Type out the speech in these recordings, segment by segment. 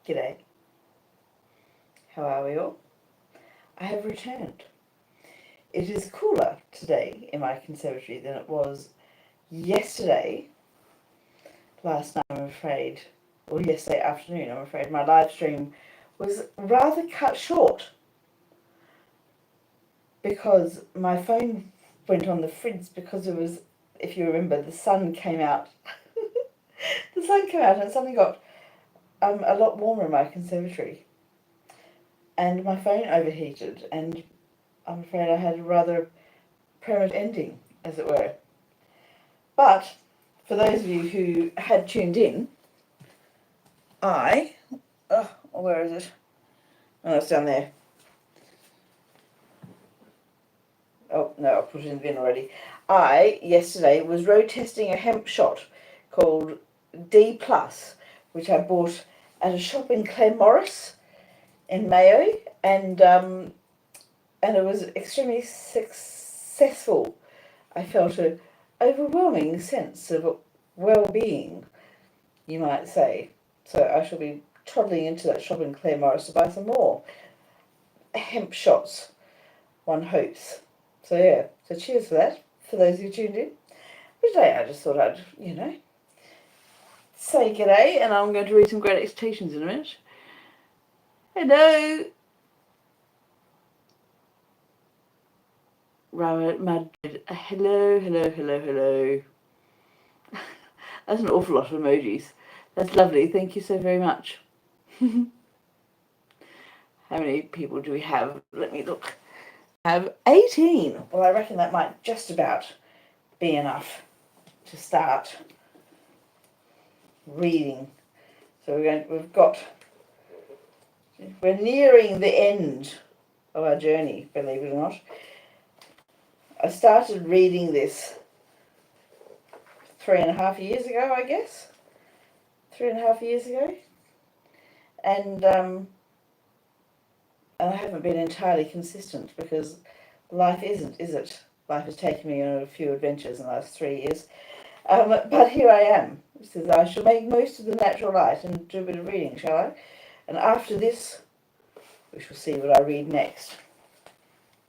G'day. How are we all? I have returned. It is cooler today in my conservatory than it was yesterday. Last night, I'm afraid, or yesterday afternoon, I'm afraid, my live stream was rather cut short because my phone went on the fritz because it was, if you remember, the sun came out. The sun came out and it suddenly got a lot warmer in my conservatory. And my phone overheated, and I'm afraid I had a rather permanent ending, as it were. But for those of you who had tuned in, where is it? Oh, it's down there. Oh, no, I'll put it in the bin already. I, yesterday, was road testing a hemp shot called D+, which I bought at a shop in Claremorris in Mayo, and it was extremely successful. I felt an overwhelming sense of well-being, you might say. So I shall be toddling into that shop in Claremorris to buy some more hemp shots, one hopes. So yeah, so cheers for that, for those who tuned in. But today I just thought I'd, say g'day, and I'm going to read some Great Expectations in a minute. Hello! Robert Madrid. Hello. That's an awful lot of emojis. That's lovely. Thank you so very much. How many people do we have? Let me look. I have 18. Well, I reckon that might just about be enough to start reading. So we're nearing the end of our journey, believe it or not. I started reading this 3.5 years ago, I guess. 3.5 years ago. And I haven't been entirely consistent because life isn't, is it? Life has taken me on a few adventures in the last 3 years. But here I am. It says I shall make most of the natural light and do a bit of reading, shall I? And after this, we shall see what I read next.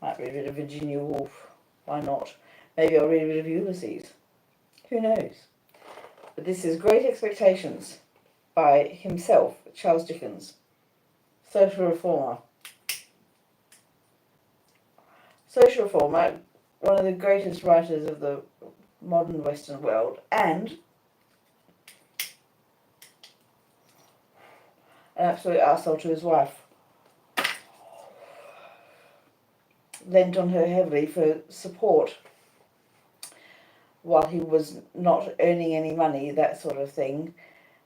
Might read a bit of Virginia Woolf. Why not? Maybe I'll read a bit of Ulysses. Who knows? But this is Great Expectations by himself, Charles Dickens. Social reformer. Social reformer, one of the greatest writers of the modern Western world, and an absolute arsehole to his wife. Lent on her heavily for support while he was not earning any money, that sort of thing.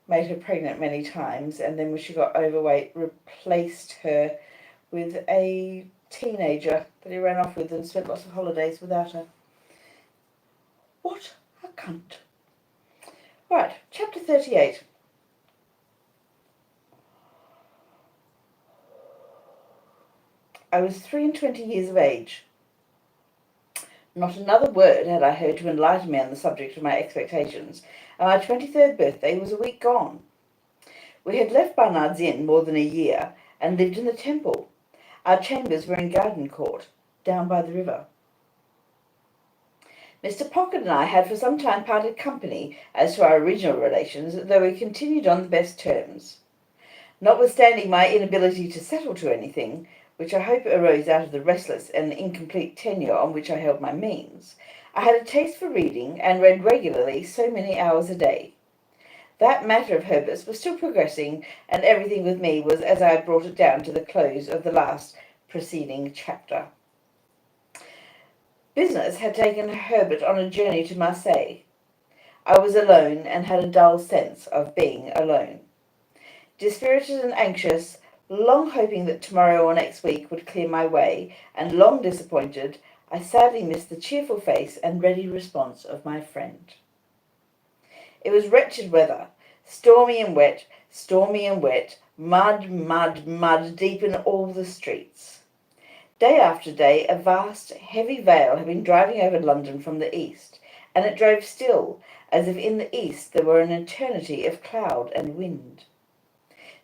Made her pregnant many times, and then when she got overweight, replaced her with a teenager that he ran off with and spent lots of holidays without her. What a cunt. Right, chapter 38. I was 23 years of age. Not another word had I heard to enlighten me on the subject of my expectations, and my 23rd birthday was a week gone. We had left Barnard's Inn more than a year, and lived in the Temple. Our chambers were in Garden Court, down by the river. Mr. Pocket and I had for some time parted company as to our original relations, though we continued on the best terms. Notwithstanding my inability to settle to anything, which I hope arose out of the restless and incomplete tenure on which I held my means, I had a taste for reading, and read regularly so many hours a day. That matter of Herbert's was still progressing, and everything with me was as I had brought it down to the close of the last preceding chapter. Business had taken Herbert on a journey to Marseille. I was alone, and had a dull sense of being alone. Dispirited and anxious, long hoping that tomorrow or next week would clear my way, and long disappointed, I sadly missed the cheerful face and ready response of my friend. It was wretched weather, stormy and wet, mud deep in all the streets. Day after day, a vast, heavy veil had been driving over London from the east, and it drove still, as if in the east there were an eternity of cloud and wind.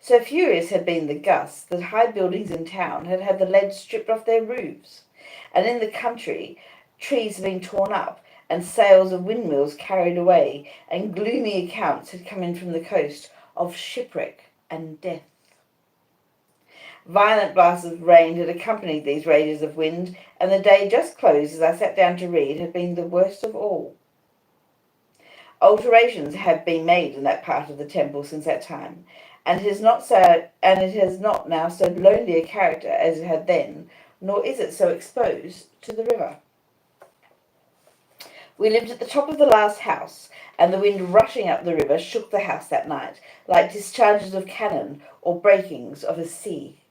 So furious had been the gusts that high buildings in town had had the lead stripped off their roofs, and in the country trees had been torn up and sails of windmills carried away, and gloomy accounts had come in from the coast of shipwreck and death. Violent blasts of rain had accompanied these rages of wind, and the day just closed as I sat down to read had been the worst of all. Alterations have been made in that part of the temple since that time, and it has not now so lonely a character as it had then, nor is it so exposed to the river. We lived at the top of the last house, and the wind rushing up the river shook the house that night, like discharges of cannon or breakings of a sea.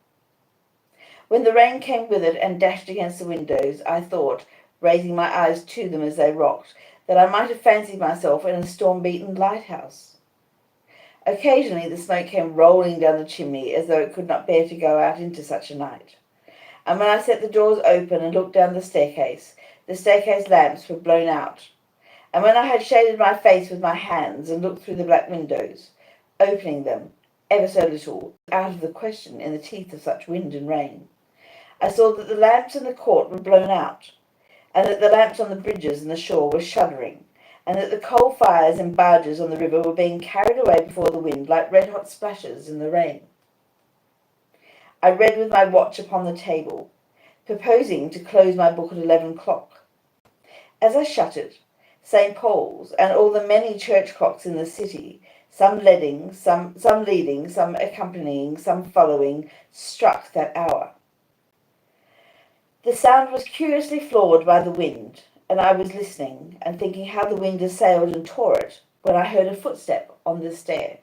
When the rain came with it and dashed against the windows, I thought, raising my eyes to them as they rocked, that I might have fancied myself in a storm-beaten lighthouse. Occasionally the smoke came rolling down the chimney as though it could not bear to go out into such a night. And when I set the doors open and looked down the staircase lamps were blown out. And when I had shaded my face with my hands and looked through the black windows, opening them, ever so little, out of the question in the teeth of such wind and rain, I saw that the lamps in the court were blown out, and that the lamps on the bridges and the shore were shuddering, and that the coal fires and barges on the river were being carried away before the wind like red-hot splashes in the rain. I read with my watch upon the table, purposing to close my book at 11 o'clock. As I shut it, St. Paul's and all the many church clocks in the city, some leading, some accompanying, some following, struck that hour. The sound was curiously floored by the wind, and I was listening and thinking how the wind assailed and tore it, when I heard a footstep on the stair.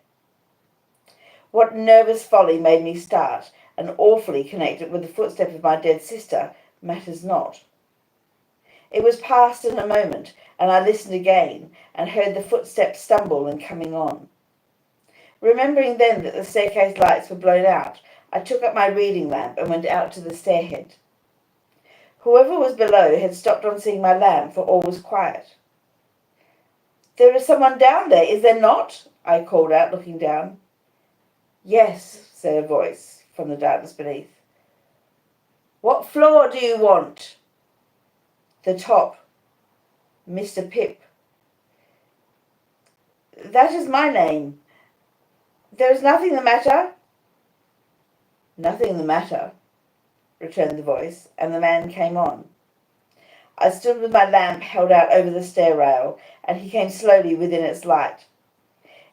What nervous folly made me start, and awfully connected with the footstep of my dead sister, matters not. It was past in a moment, and I listened again, and heard the footsteps stumble and coming on. Remembering then that the staircase lights were blown out, I took up my reading lamp and went out to the stairhead. Whoever was below had stopped on seeing my lamp, for all was quiet. "There is someone down there, is there not?" I called out, looking down. "Yes," said a voice from the darkness beneath. "What floor do you want?" "The top. Mr. Pip." "That is my name. There is nothing the matter?" "Nothing the matter," returned the voice, and the man came on. I stood with my lamp held out over the stair rail, and he came slowly within its light.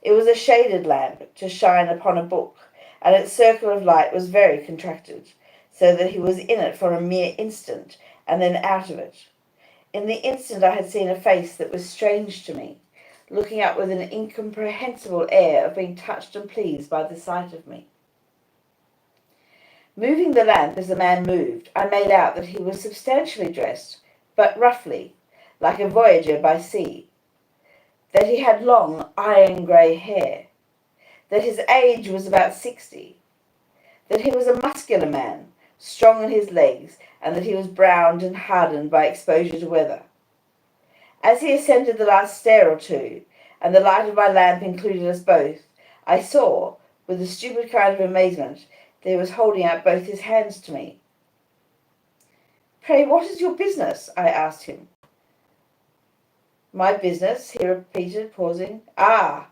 It was a shaded lamp to shine upon a book, and its circle of light was very contracted, so that he was in it for a mere instant, and then out of it. In the instant I had seen a face that was strange to me, looking up with an incomprehensible air of being touched and pleased by the sight of me. Moving the lamp as the man moved, I made out that he was substantially dressed, but roughly, like a voyager by sea, that he had long iron-grey hair, that his age was about 60, that he was a muscular man, strong in his legs, and that he was browned and hardened by exposure to weather. As he ascended the last stair or two, and the light of my lamp included us both, I saw, with a stupid kind of amazement, that he was holding out both his hands to me. "Pray, what is your business?" I asked him. "My business?" he repeated, pausing. "Ah,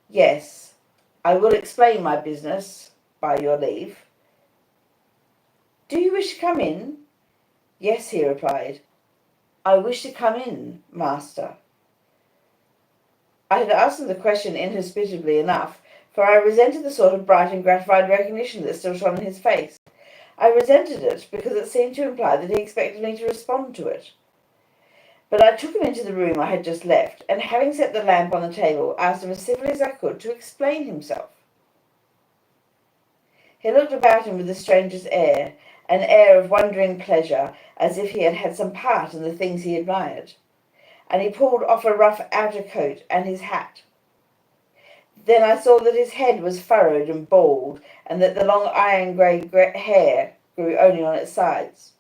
yes, I will explain my business, by your leave." "Do you wish to come in?" "Yes," he replied. "I wish to come in, master." I had asked him the question inhospitably enough, for I resented the sort of bright and gratified recognition that still shone in his face. I resented it because it seemed to imply that he expected me to respond to it. But I took him into the room I had just left, and having set the lamp on the table, asked him as civilly as I could to explain himself. He looked about him with the strangest air, an air of wondering pleasure, as if he had had some part in the things he admired, and he pulled off a rough outer coat and his hat. Then I saw that his head was furrowed and bald, and that the long iron-grey hair grew only on its sides.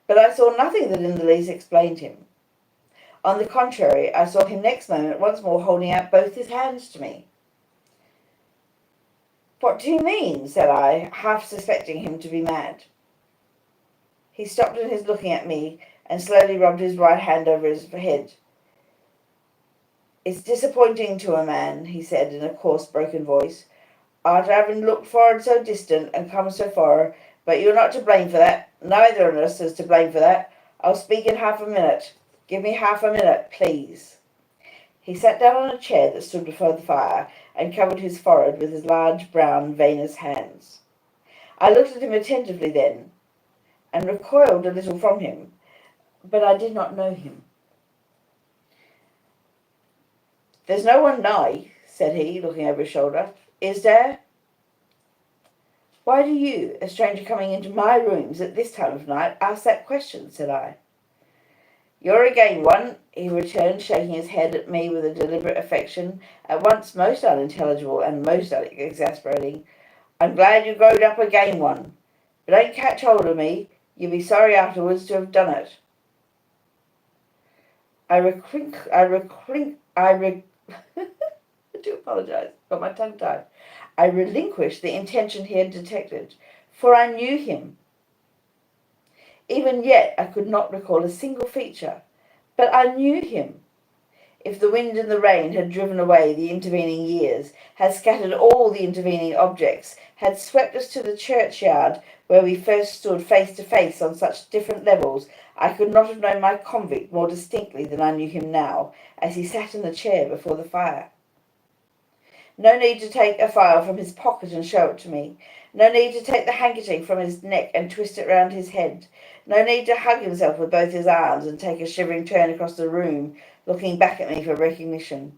But I saw nothing that in the least explained him. On the contrary, I saw him next moment once more holding out both his hands to me. What do you mean? Said I, half suspecting him to be mad. He stopped in his looking at me and slowly rubbed his right hand over his head. It's disappointing to a man, he said in a coarse, broken voice, after having looked forward so distant and come so far, but you're not to blame for that. Neither of us is to blame for that. I'll speak in half a minute. Give me half a minute, please. He sat down on a chair that stood before the fire and covered his forehead with his large, brown, veinous hands. I looked at him attentively then, and recoiled a little from him, but I did not know him. There's no one nigh, said he, looking over his shoulder. Is there? Why do you, a stranger coming into my rooms at this time of night, ask that question? Said I. You're a game one, he returned, shaking his head at me with a deliberate affection, at once most unintelligible and most exasperating. I'm glad you growed up a game one, but don't catch hold of me. You'll be sorry afterwards to have done it. I do apologise, got my tongue tied. I relinquished the intention he had detected, for I knew him. Even yet I could not recall a single feature, but I knew him. If the wind and the rain had driven away the intervening years, had scattered all the intervening objects, had swept us to the churchyard where we first stood face to face on such different levels, I could not have known my convict more distinctly than I knew him now, as he sat in the chair before the fire. No need to take a file from his pocket and show it to me. No need to take the handkerchief from his neck and twist it round his head. No need to hug himself with both his arms and take a shivering turn across the room, looking back at me for recognition.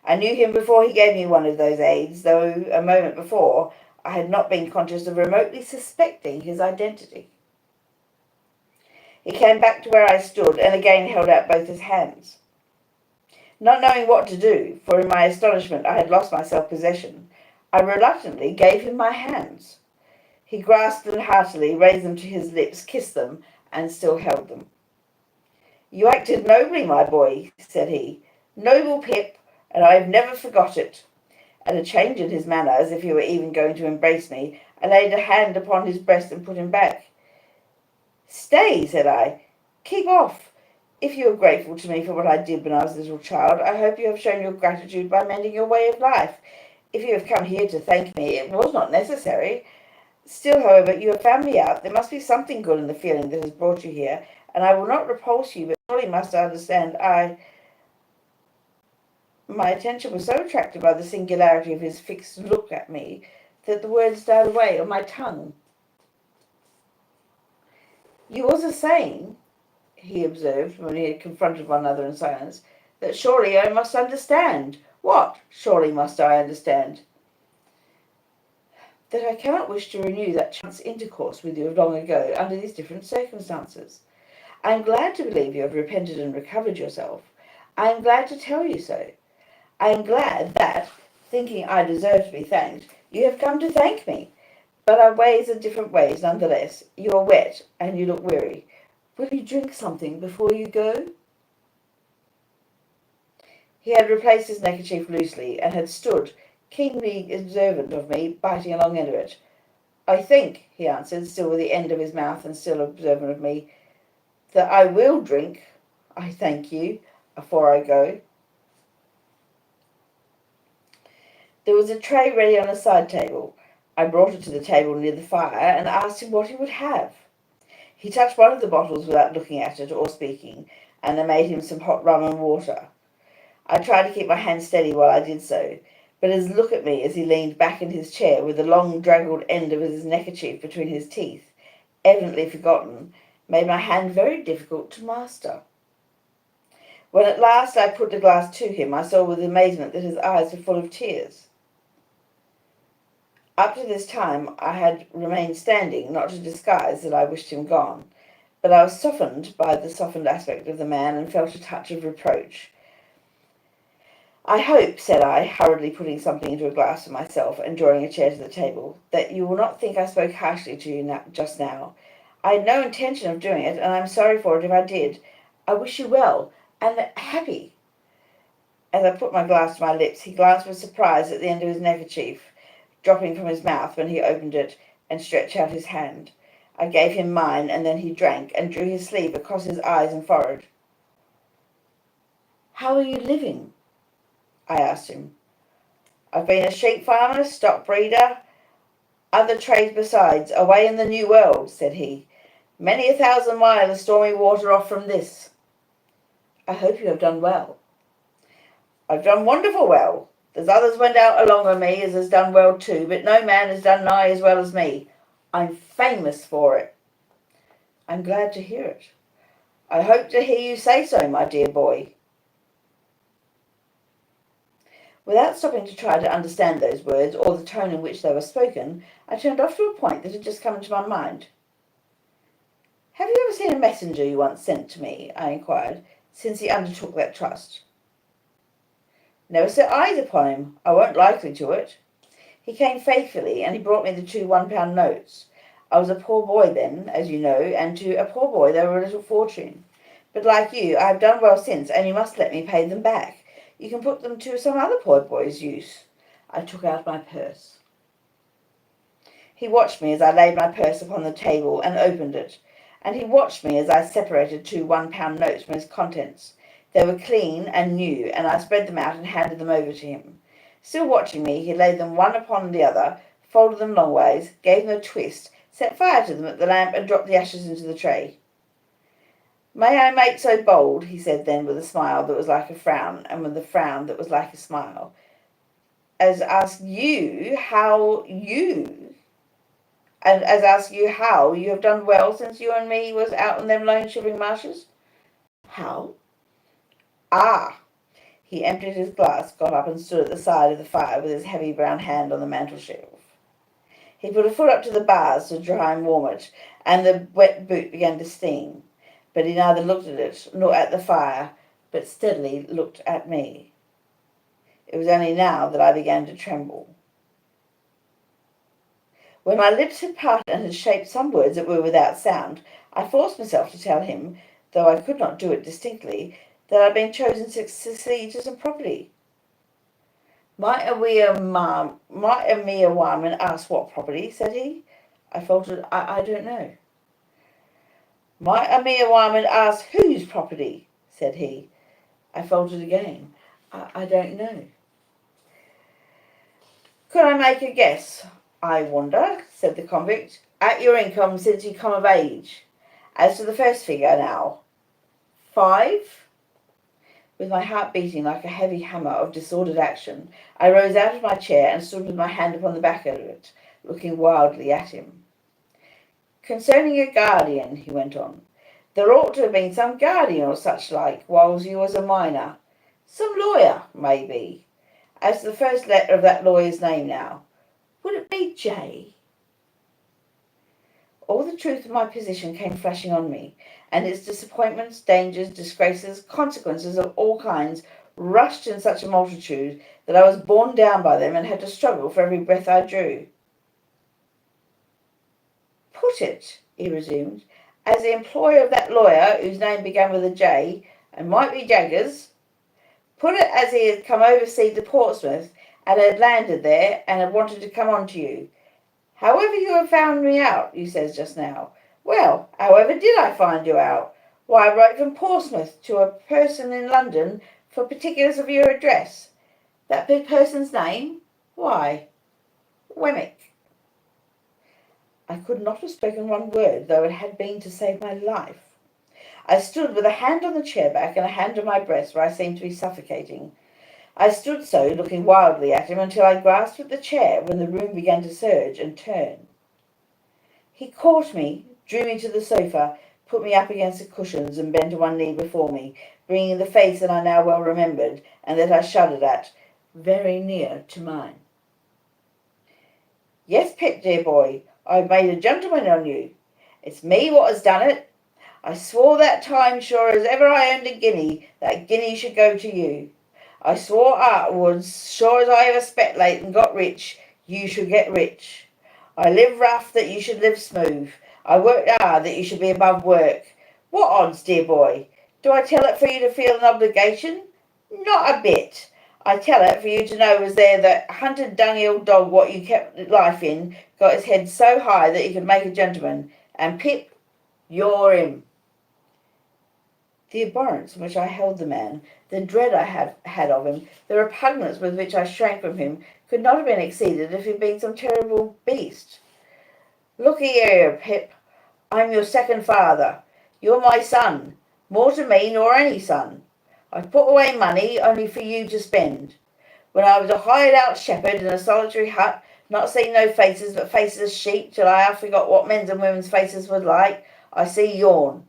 I knew him before he gave me one of those aids, though a moment before I had not been conscious of remotely suspecting his identity. He came back to where I stood and again held out both his hands. Not knowing what to do, for in my astonishment I had lost my self-possession, I reluctantly gave him my hands. He grasped them heartily, raised them to his lips, kissed them, and still held them. You acted nobly, my boy, said he. Noble Pip, and I have never forgot it. At a change in his manner, as if he were even going to embrace me, I laid a hand upon his breast and put him back. Stay, said I. Keep off. If you are grateful to me for what I did when I was a little child, I hope you have shown your gratitude by mending your way of life. If you have come here to thank me, it was not necessary. Still, however, you have found me out. There must be something good in the feeling that has brought you here, and I will not repulse you, but surely must understand My attention was so attracted by the singularity of his fixed look at me that the words died away on my tongue. You was a-saying, he observed, when we had confronted one another in silence, that surely I must understand. What surely must I understand? That I cannot wish to renew that chance intercourse with you of long ago under these different circumstances. I am glad to believe you have repented and recovered yourself. I am glad to tell you so. I am glad that, thinking I deserve to be thanked, you have come to thank me. But our ways are different ways nonetheless. You are wet and you look weary. Will you drink something before you go? He had replaced his neckerchief loosely and had stood, keenly observant of me, biting a long end of it. I think, he answered, still with the end of his mouth and still observant of me, that I will drink, I thank you, afore I go. There was a tray ready on a side table. I brought it to the table near the fire and asked him what he would have. He touched one of the bottles without looking at it or speaking, and I made him some hot rum and water. I tried to keep my hand steady while I did so, but his look at me as he leaned back in his chair with the long draggled end of his neckerchief between his teeth, evidently forgotten, made my hand very difficult to master. When at last I put the glass to him, I saw with amazement that his eyes were full of tears. Up to this time I had remained standing, not to disguise that I wished him gone, but I was softened by the softened aspect of the man and felt a touch of reproach. I hope, said I, hurriedly putting something into a glass for myself and drawing a chair to the table, that you will not think I spoke harshly to you just now. I had no intention of doing it, and I am sorry for it if I did. I wish you well, and happy. As I put my glass to my lips, he glanced with surprise at the end of his neckerchief, dropping from his mouth when he opened it and stretched out his hand. I gave him mine, and then he drank and drew his sleeve across his eyes and forehead. "How are you living?" I asked him. "I've been a sheep farmer, stock breeder, other trades besides, away in the New World," said he. "Many 1,000 miles of stormy water off from this." "I hope you have done well." "I've done wonderful well. There's others went out along with me as has done well too, but no man has done nigh as well as me. I'm famous for it." "I'm glad to hear it." "I hope to hear you say so, my dear boy." Without stopping to try to understand those words or the tone in which they were spoken, I turned off to a point that had just come into my mind. "Have you ever seen a messenger you once sent to me," I inquired, "since he undertook that trust?" "Never set eyes upon him. I weren't likely to it. He came faithfully, and he brought me the 2 £1 notes. I was a poor boy then, as you know, and to a poor boy they were a little fortune. But like you, I have done well since, and you must let me pay them back. You can put them to some other poor boy's use." I took out my purse. He watched me as I laid my purse upon the table and opened it, and he watched me as I separated 2 £1 notes from its contents. They were clean and new, and I spread them out and handed them over to him. Still watching me, he laid them one upon the other, folded them longways, gave them a twist, set fire to them at the lamp, and dropped the ashes into the tray. "May I make so bold," he said then, with a smile that was like a frown, and with a frown that was like a smile, as ask you how you have done well since you and me was out on them lone shipping marshes?" "How?" "Ah!" He emptied his glass, got up and stood at the side of the fire with his heavy brown hand on the mantel-shelf. He put a foot up to the bars to dry and warm it, and the wet boot began to sting. But he neither looked at it nor at the fire, but steadily looked at me. It was only now that I began to tremble. When my lips had parted and had shaped some words that were without sound, I forced myself to tell him, though I could not do it distinctly, that I had been chosen to succeed to some property. Might a mere woman ask what property?" said he. I faltered, I don't know." "Might a mere woman ask whose property?" said he. I faltered again, I don't know. "Could I make a guess, I wonder," said the convict, "at your income since you come of age? As to the first figure now, 5? With my heart beating like a heavy hammer of disordered action, I rose out of my chair and stood with my hand upon the back of it, looking wildly at him. "Concerning a guardian," he went on, "there ought to have been some guardian or such like, whiles you was a minor. Some lawyer, maybe. As to the first letter of that lawyer's name now, would it be J?" All the truth of my position came flashing on me, and its disappointments, dangers, disgraces, consequences of all kinds rushed in such a multitude that I was borne down by them and had to struggle for every breath I drew. "Put it," he resumed, "as the employer of that lawyer whose name began with a J, and might be Jaggers. Put it as he had come overseas to Portsmouth, and had landed there, and had wanted to come on to you. 'However you have found me out,' you says just now. Well, however did I find you out? Why, I wrote from Portsmouth to a person in London for particulars of your address. That big person's name? Why, Wemmick." I could not have spoken one word, though it had been to save my life. I stood with a hand on the chair back and a hand on my breast, where I seemed to be suffocating. I stood so, looking wildly at him, until I grasped at the chair, when the room began to surge and turn. He caught me, drew me to the sofa, put me up against the cushions, and bent on one knee before me, bringing the face that I now well remembered, and that I shuddered at, very near to mine. "Yes, Pip, dear boy, I've made a gentleman on you. It's me what has done it. I swore that time, sure as ever I earned a guinea, that guinea should go to you. I swore afterwards, sure as I ever speculate and got rich, you should get rich. I lived rough, that you should live smooth. I worked hard, that you should be above work. What odds, dear boy? Do I tell it for you to feel an obligation? Not a bit. I tell it for you to know was there that hunted dunghill dog what you kept life in got his head so high that he could make a gentleman. And Pip, you're him. The abhorrence in which I held the man, the dread I had of him, the repugnance with which I shrank from him, could not have been exceeded if he had been some terrible beast. Look here, Pip, I'm your second father. You're my son, more to me nor any son. I've put away money only for you to spend. When I was a hired-out shepherd in a solitary hut, not seeing no faces but faces of sheep, till I half forgot what men's and women's faces was like, I see yourn.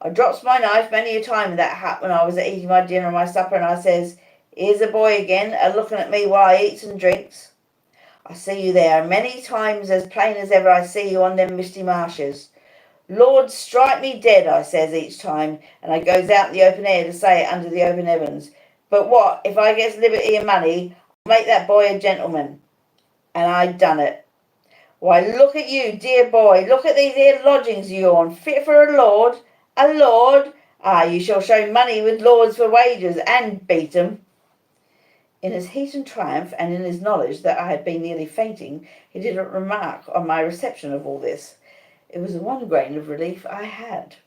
I drops my knife many a time in that hut when I was eating my dinner and my supper, and I says, here's a boy again, a-looking at me while I eats and drinks. I see you there, many times as plain as ever I see you on them misty marshes. Lord, strike me dead, I says each time, and I goes out in the open air to say it under the open heavens. But what, if I gets liberty and money, I'll make that boy a gentleman. And I done it. Why, look at you, dear boy, look at these here lodgings of yourn, fit for a lord. A lord? Ah, you shall show money with lords for wages, and beat 'em. In his heat and triumph, and in his knowledge that I had been nearly fainting, he didn't remark on my reception of all this. It was the one grain of relief I had.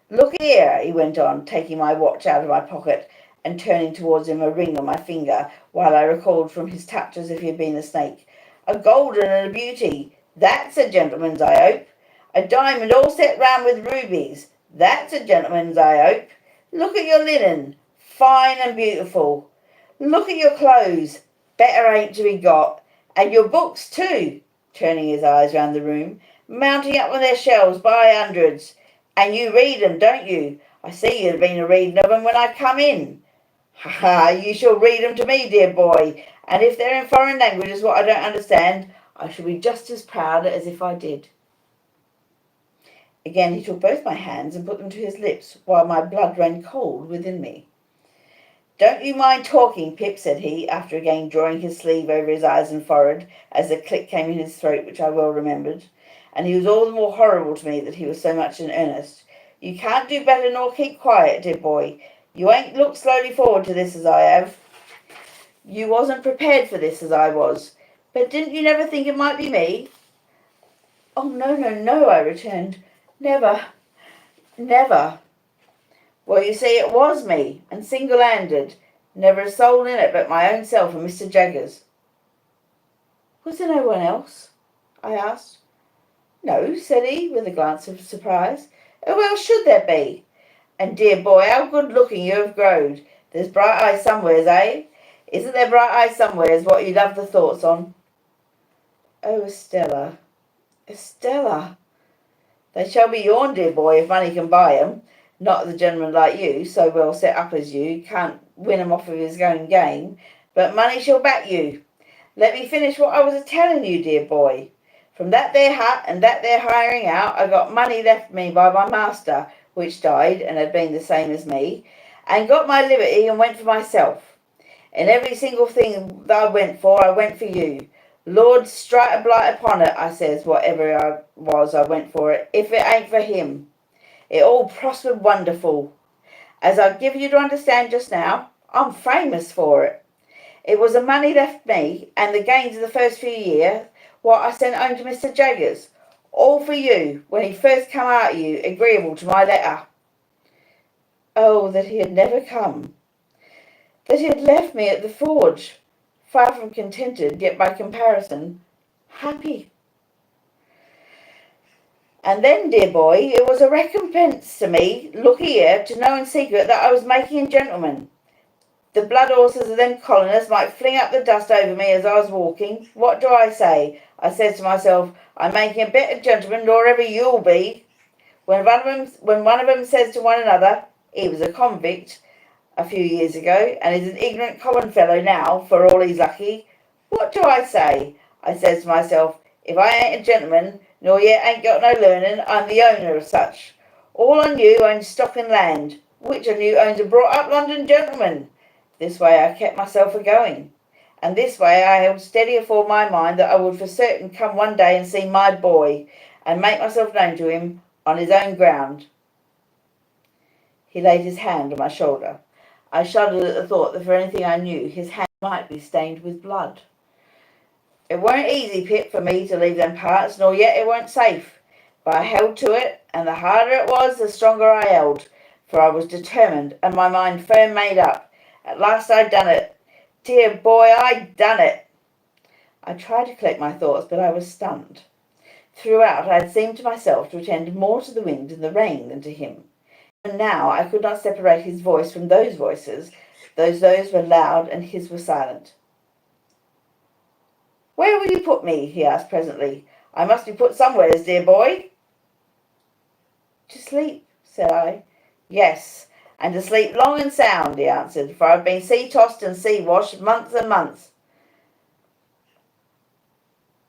Look here, he went on, taking my watch out of my pocket and turning towards him a ring on my finger, while I recoiled from his touch as if he had been a snake. A golden and a beauty. That's a gentleman's, I hope. A diamond all set round with rubies. That's a gentleman's, I hope. Look at your linen. Fine and beautiful. Look at your clothes. Better ain't to be got. And your books, too, turning his eyes round the room, mounting up on their shelves by hundreds. And you read 'em, don't you? I see you've been a reading of 'em when I come in. Ha ha, you shall read 'em to me, dear boy, and if they're in foreign languages what I don't understand, I shall be just as proud as if I did. Again he took both my hands and put them to his lips, while my blood ran cold within me. Don't you mind talking, Pip, said he, after again drawing his sleeve over his eyes and forehead, as the click came in his throat, which I well remembered, and he was all the more horrible to me that he was so much in earnest. You can't do better nor keep quiet, dear boy. You ain't looked slowly forward to this as I have. You wasn't prepared for this as I was. But didn't you never think it might be me? Oh, no, no, no, I returned. Never, never. Well, you see, it was me, and single-handed. Never a soul in it but my own self and Mr. Jaggers. Was there no one else? I asked. No, said he, with a glance of surprise. Who else should there be? And dear boy, how good-looking you have growed. There's bright eyes somewheres, eh? Isn't there bright eyes somewheres what you love the thoughts on? Oh, Estella, Estella. They shall be yourn, dear boy, if money can buy 'em. Not the gentleman like you, so well set up as you, can't win 'em off of his own game. But money shall back you. Let me finish what I was a-telling you, dear boy. From that there hut and that there hiring out, I got money left me by my master, which died and had been the same as me, and got my liberty and went for myself. And every single thing that I went for you. Lord, strike a blight upon it, I says, whatever I was, I went for it, if it ain't for him. It all prospered wonderful. As I've given you to understand just now, I'm famous for it. It was the money left me, and the gains of the first few years, what I sent home to Mr. Jaggers, all for you, when he first come out of you, agreeable to my letter. Oh, that he had never come. That he had left me at the forge, far from contented, yet by comparison, happy. And then, dear boy, it was a recompense to me, look here, to know in secret that I was making a gentleman. The blood horses of them colonists might fling up the dust over me as I was walking. What do I say? I says to myself, I'm making a better gentleman nor ever you'll be. When one of them says to one another, he was a convict a few years ago, and is an ignorant common fellow now, for all he's lucky. What do I say? I says to myself, if I ain't a gentleman, nor yet ain't got no learning, I'm the owner of such. All on you owns stock and land, which on you owns a brought-up London gentleman. This way I kept myself a-going, and this way I held steady afore my mind that I would for certain come one day and see my boy, and make myself known to him on his own ground. He laid his hand on my shoulder. I shuddered at the thought that for anything I knew, his hand might be stained with blood. It weren't easy, Pip, for me to leave them parts, nor yet it weren't safe. But I held to it, and the harder it was, the stronger I held, for I was determined, and my mind firm made up. At last I'd done it. Dear boy, I'd done it. I tried to collect my thoughts, but I was stunned. Throughout, I had seemed to myself to attend more to the wind and the rain than to him. And now I could not separate his voice from those voices, those were loud and his were silent. "Where will you put me?" he asked presently. "I must be put somewheres, dear boy." "To sleep," said I. "Yes, and to sleep long and sound," he answered, "for I've been sea-tossed and sea-washed months and months."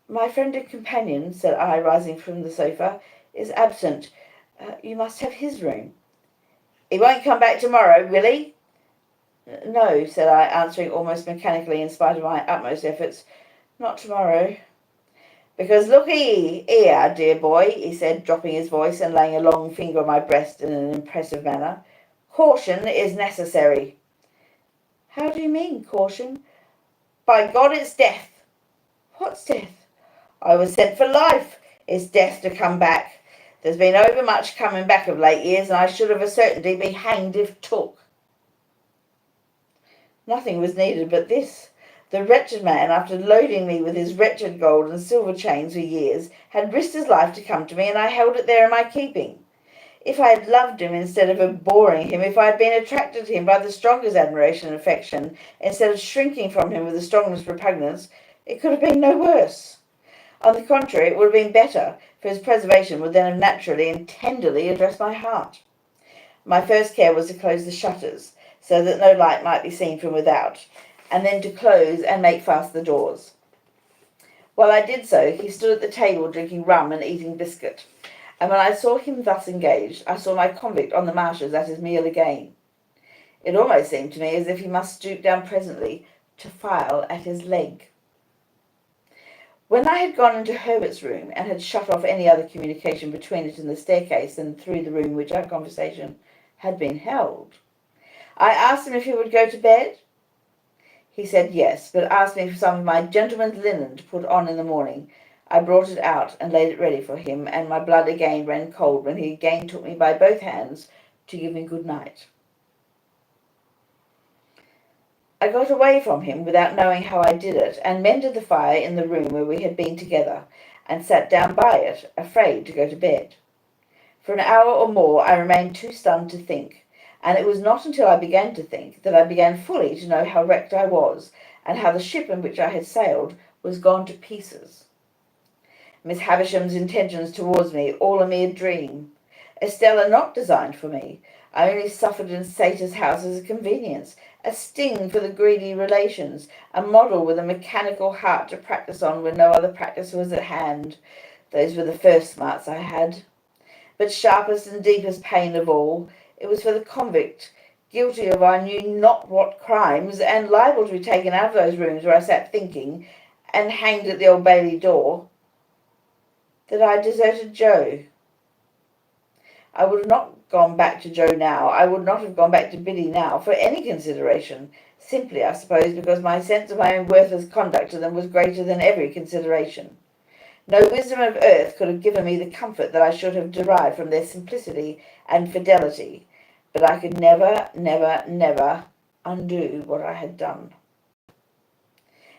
"My friend and companion," said I, rising from the sofa, "is absent. You must have his room." "He won't come back tomorrow, will he?" "No," said I, answering almost mechanically in spite of my utmost efforts. "Not tomorrow." "Because look'ee here, dear boy," he said, dropping his voice and laying a long finger on my breast in an impressive manner, "caution is necessary." "How do you mean, caution?" "By God, it's death." "What's death?" "I was sent for life. It's death to come back. There's been overmuch coming back of late years, and I should of a certainty be hanged if took." Nothing was needed but this. The wretched man, after loading me with his wretched gold and silver chains for years, had risked his life to come to me, and I held it there in my keeping. If I had loved him instead of abhorring him, if I had been attracted to him by the strongest admiration and affection, instead of shrinking from him with the strongest repugnance, it could have been no worse. On the contrary, it would have been better, for his preservation would then have naturally and tenderly addressed my heart. My first care was to close the shutters, so that no light might be seen from without, and then to close and make fast the doors. While I did so, he stood at the table drinking rum and eating biscuit, and when I saw him thus engaged, I saw my convict on the marshes at his meal again. It almost seemed to me as if he must stoop down presently to file at his leg. When I had gone into Herbert's room and had shut off any other communication between it and the staircase and through the room in which our conversation had been held, I asked him if he would go to bed. He said yes, but asked me for some of my gentleman's linen to put on in the morning. I brought it out and laid it ready for him, and my blood again ran cold when he again took me by both hands to give me good night. I got away from him without knowing how I did it, and mended the fire in the room where we had been together, and sat down by it, afraid to go to bed. For an hour or more I remained too stunned to think, and it was not until I began to think that I began fully to know how wrecked I was, and how the ship in which I had sailed was gone to pieces. Miss Havisham's intentions towards me, all a mere dream. Estella not designed for me. I only suffered in Satyrs' house as a convenience, a sting for the greedy relations, a model with a mechanical heart to practice on when no other practice was at hand. Those were the first smarts I had. But sharpest and deepest pain of all, it was for the convict, guilty of I knew not what crimes, and liable to be taken out of those rooms where I sat thinking, and hanged at the Old Bailey door, that I deserted Joe. I would have not gone back to Joe now. I would not have gone back to Biddy now for any consideration, simply, I suppose, because my sense of my own worthless conduct to them was greater than every consideration. No wisdom of earth could have given me the comfort that I should have derived from their simplicity and fidelity, but I could never, never, never undo what I had done.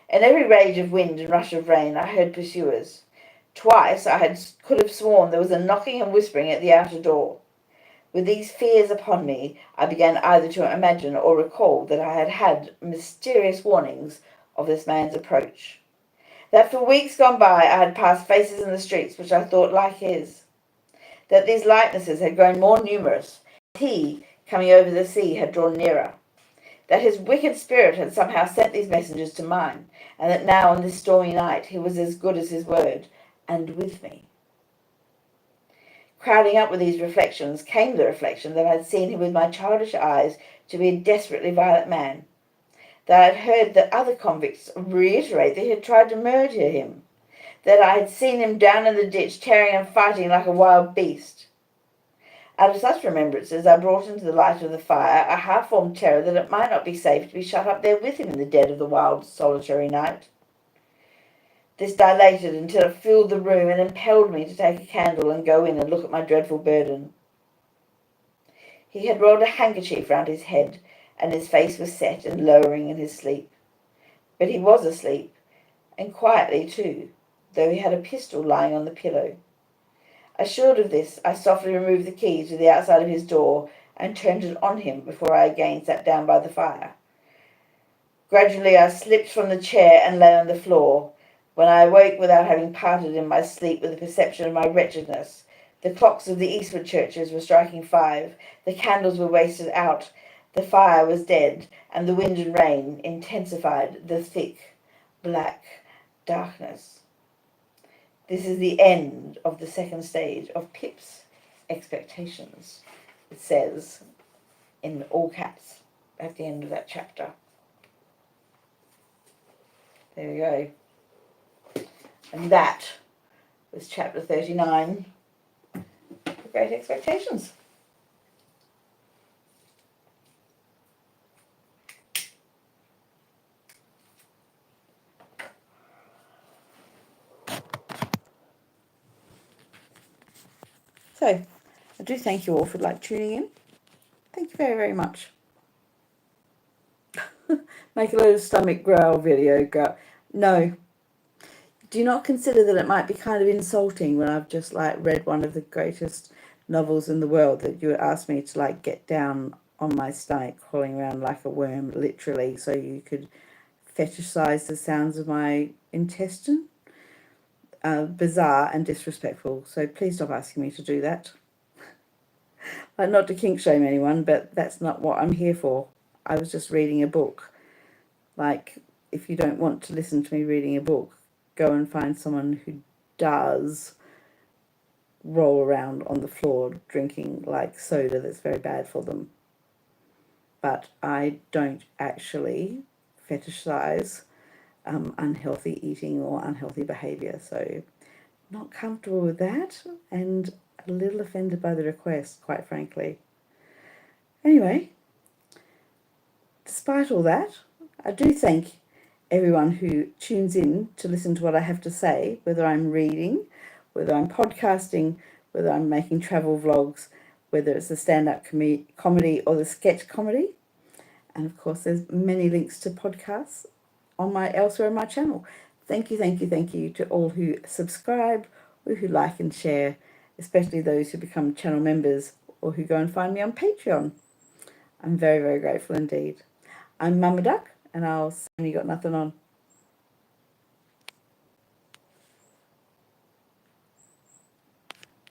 In every rage of wind and rush of rain I heard pursuers. Twice could have sworn there was a knocking and whispering at the outer door. With these fears upon me, I began either to imagine or recall that I had had mysterious warnings of this man's approach. That for weeks gone by I had passed faces in the streets which I thought like his. That these likenesses had grown more numerous. He, coming over the sea, had drawn nearer. That his wicked spirit had somehow sent these messengers to mine, and that now on this stormy night he was as good as his word, and with me. Crowding up with these reflections came the reflection that I had seen him with my childish eyes to be a desperately violent man, that I had heard that other convicts reiterate that he had tried to murder him, that I had seen him down in the ditch tearing and fighting like a wild beast. Out of such remembrances I brought into the light of the fire a half-formed terror that it might not be safe to be shut up there with him in the dead of the wild, solitary night. This dilated until it filled the room and impelled me to take a candle and go in and look at my dreadful burden. He had rolled a handkerchief round his head, and his face was set and lowering in his sleep. But he was asleep, and quietly too, though he had a pistol lying on the pillow. Assured of this, I softly removed the key to the outside of his door and turned it on him before I again sat down by the fire. Gradually I slipped from the chair and lay on the floor. When I awoke without having parted in my sleep with the perception of my wretchedness, the clocks of the Eastward churches were striking 5, the candles were wasted out, the fire was dead, and the wind and rain intensified the thick, black darkness. This is the end of the second stage of Pip's expectations, it says in all caps at the end of that chapter. There we go. And that was chapter 39, Great Expectations. So, I do thank you all for tuning in. Thank you very, very much. Make a little stomach growl video go. No. Do not consider that it might be kind of insulting when I've just read one of the greatest novels in the world that you would ask me to get down on my stomach, crawling around like a worm, literally, so you could fetishize the sounds of my intestine. Bizarre and disrespectful, so please stop asking me to do that. Not to kink shame anyone, but that's not what I'm here for. I was just reading a book. If you don't want to listen to me reading a book, go and find someone who does roll around on the floor drinking soda that's very bad for them. But I don't actually fetishize unhealthy eating or unhealthy behaviour, so not comfortable with that and a little offended by the request, quite frankly. Anyway, despite all that, I do thank everyone who tunes in to listen to what I have to say, whether I'm reading, whether I'm podcasting, whether I'm making travel vlogs, whether it's the stand-up comedy or the sketch comedy. And of course, there's many links to podcasts on elsewhere on my channel. Thank you to all who subscribe or who like and share, especially those who become channel members or who go and find me on Patreon. I'm very, very grateful indeed. I'm Mama Duck, and I'll see you got nothing on.